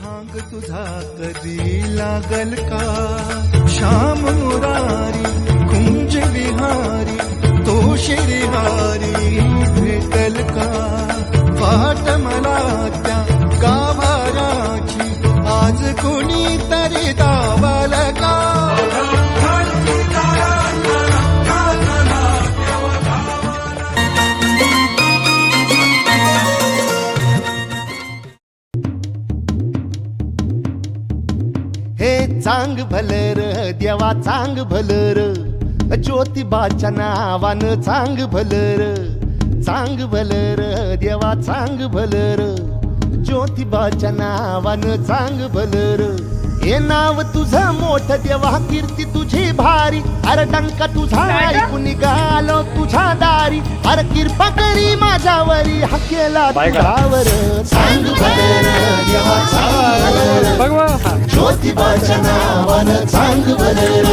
थांग तुझा कधी लागल का श्याम मुरारी कुंज विहारी तो श्रीहारी भेटल का वाट मला त्या गाभाराची आज कोणी तरी दावाल का हे चांग भलर देवा चांग भलर ज्योतिबाच्या नावानं चांग भलर देवा चांग भलर ज्योतिबाच्या नावानं चांग भलर हे नाव तुझं मोठ देवा कीर्ती तुझी भारी अरे डंका तुझा ऐकून निघालो तुझ्या दारी अरे कृपा करी माझ्यावरी हकेला तुझ्यावर चांग भलर देवा चांग भलर ज्योतिबाच्या नावानं चांग भलर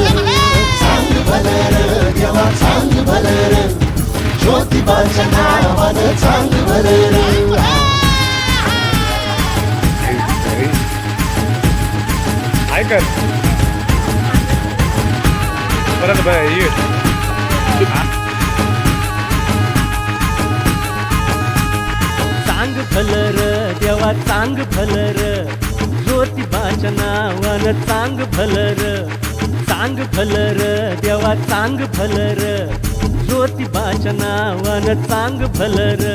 देवा चांग भलर ज्योतिबाच्या नावानं चांग भलर ऐकर परत चांग भलर देवा चांग भलर ज्योतिबाच्या नावानं चांग भलर देवा चांग भलर ज्योतिबाच्या नावानं चांग भलर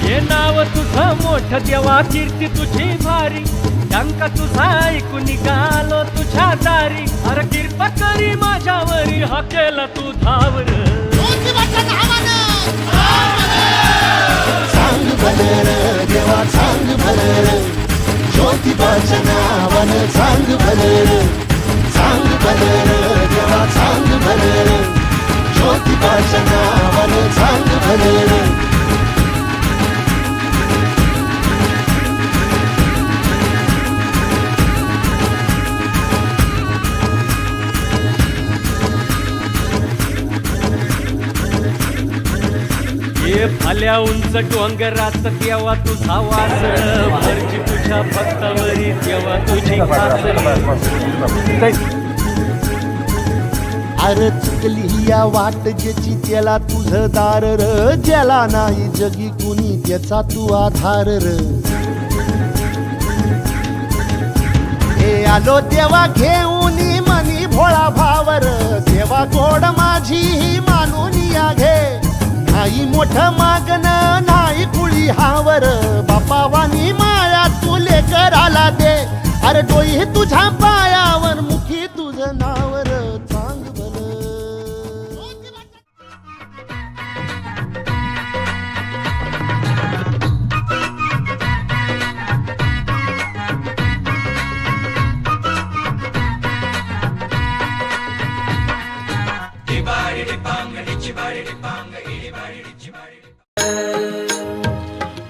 हे नाव तुझं मोठं देवा कीर्ती तुझी भारी डंका तुझा ऐकून निघालो तुझ्या दारी अरे कृपा करी माझ्यावरी हकेला तू धावर चांग भलर देवा चांग भलर ज्योतिबाच्या नावानं चांग भलर देवा चांग भलर ज्योतिबाच्या नावानं चांग भलर हे भाल्या उंच डोंगरात देवा तुझा वास भरची तुझ्या भक्तावरी देवा तुझी अरे चुकली या वाट ज्याची त्याला तुझं दार र ज्याला नाही जगी कुणी त्याचा तू आधार र हे आलो देवा घेऊन मनी भोळा भावर देवा गोड माझी ही मानून या घे नाही मोठं मागण नाही कुळी हावर बापा वाणी माया तुले कराला दे अरे डोई तुझ्या पायावर मुखी तुझं नावर चांग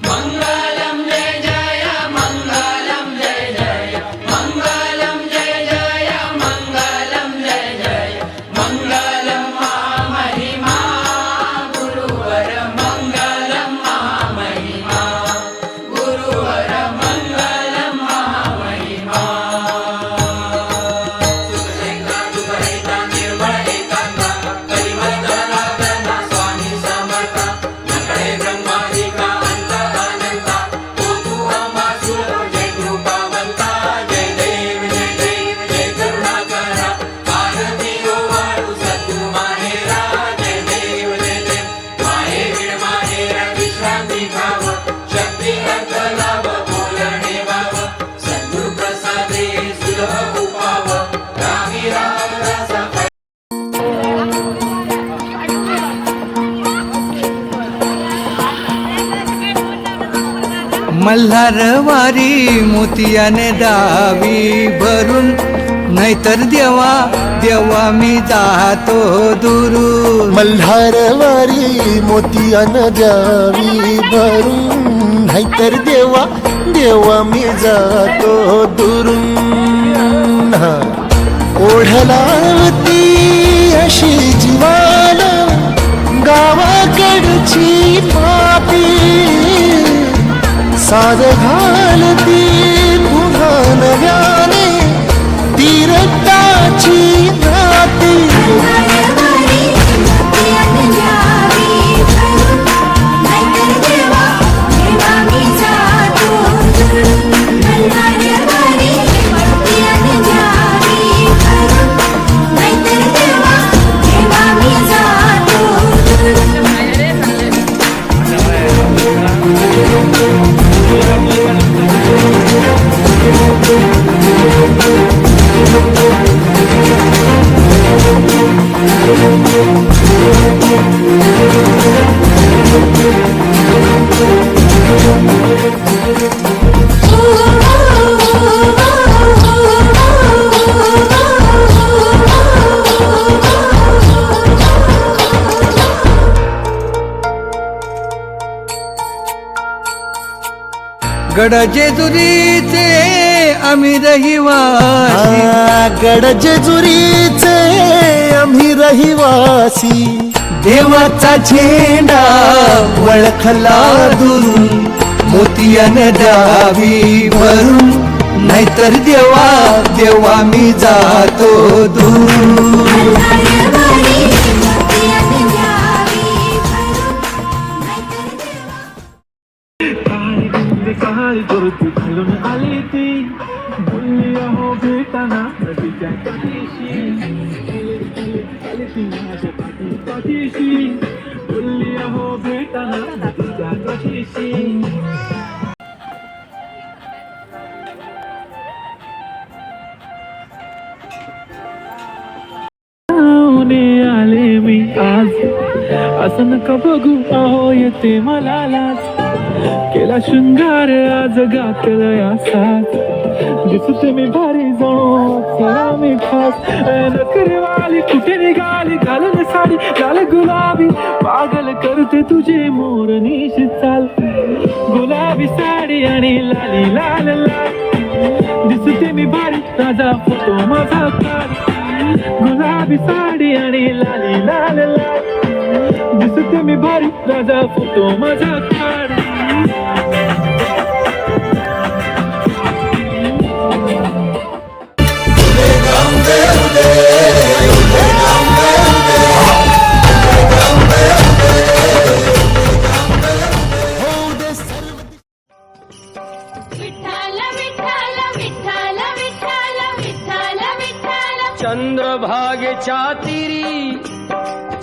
मंगलम जय जय मंगलम जय जय मंगलम जय जय मंगलम जय जय मंगलम महामहिमा गुरुवर मंगलम महामहिमा गुरुवर मंगलम महामहिमा सुखदेका दुःखहर्ता निर्मळ एकांता कलिमलदहनादना स्वामी समर्था नकडे ब्रह्मादिका अंत अनंता ओ तू अंबासुर जय कृपावंता जय देव जय करुणाकरा आरती ओवाळू सद्गुरु माहेरा जय देव माहे वीण माहेरा विश्रांती घ्याव शक्ती अर्थ लाभ बोलणे वाव सद्गुरु प्रसादे सुलभ उपाव रामी रामदासा मल्हारवारी मोतियाने दावी भरून नाहीतर देवा देवा मी जातो दुरून मल्हारवारी मोतियानं द्यावी भरून नाहीतर देवा देवा मी जातो दुरून ओढलावती अशी जीवाला गावाकडची माती साध घालती पुन्हा गड जेजुरीचे आम्ही रहिवासी गड जेजुरीचे आम्ही रहिवासी देवाचा झेंडा वळखला दुरून मोतियाने द्यावी भरून नाहीतर देवा देवा मी जातो दूर काळी करती घालून आली ती बोलली अहो भेटाना तिच्या पाठीशी आली ती माझ्या पाठीशी बोलली अहो भेटाना तिच्या पाठीशी आले मी आज असं नका बघू अहो येते मला लाज केला शृंगार आज घातलंय असाच दिसते मी भारी जाऊ मी खास नकरवाली कुठे निघाली घालून साडी लाल गुलाबी पागल करते तुझे मोरनीशी चाल गुलाबी साडी आणि लाली लाल लाल दिसते मी भारी ताजा फोटो माझा काढ गुलाबी साडी आणि लाली लाल लाल दिसते मी भारी ताजा फोटो माझा काढ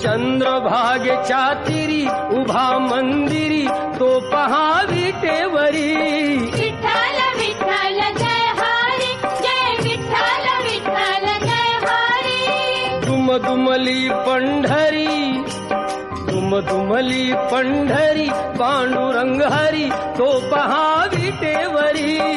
चंद्रभागेच्या तिरी उभा मंदिरी तो पहा विटेवरी विठ्ठल विठ्ठल जय हरी जय विठ्ठल विठ्ठल जय हरी दुमदुमली पंढरी पांडुरंग हरी तो पहा विटेवरी